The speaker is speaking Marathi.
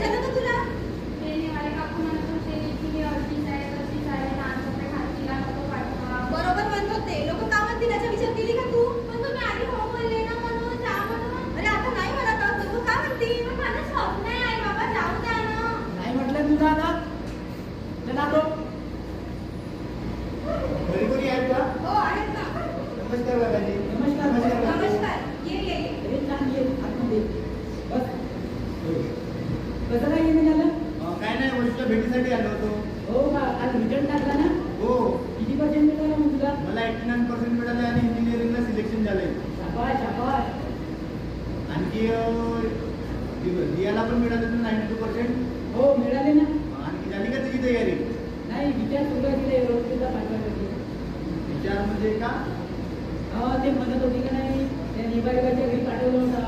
झालं का तुला? ते निवाले काकू म्हणत होते की मी अडतीस आहे, 35 आहे, लहान कपडे घालतीला नको पाठवा. बरोबर म्हणत होते. लोक का म्हणतील याचा विचार केली का तू? पण तुम्ही आधी हो बोलले ना म्हणून जा म्हणून. अरे आता नाही म्हणत आहोत, लोक का म्हणतील? पण माझं स्वप्न आहे बाबा, जाऊ द्या ना. नाही म्हटलं तुला आता चला तो घरी कोणी आहेत का? हो आहेत ना. नमस्कार दादाजी. नमस्कार. नमस्कार. ये ये ये. अरे छान ये आतमध्ये बस कसं काय येणं झालं काय नाही, वरिष्ठ भेटीसाठी आलो होतो. हो का आज रिटर्न टाकला ना हो, किती पर्सेंट मिळालं मग तुला मला 89% मिळाले आणि इंजिनिअरिंगला सिलेक्शन झालंय. शाबास शाबास आणखी रियाला पण मिळालं तर 92%. हो मिळाले ना आणखी झाली का तुझी तयारी? नाही विचार सुरू आहे तिला एरोप्लेनचा पाठवायसाठी विचार म्हणजे का? हा ते म्हणत होती का नाही त्या निबाडीच्या घरी पाठवलं होता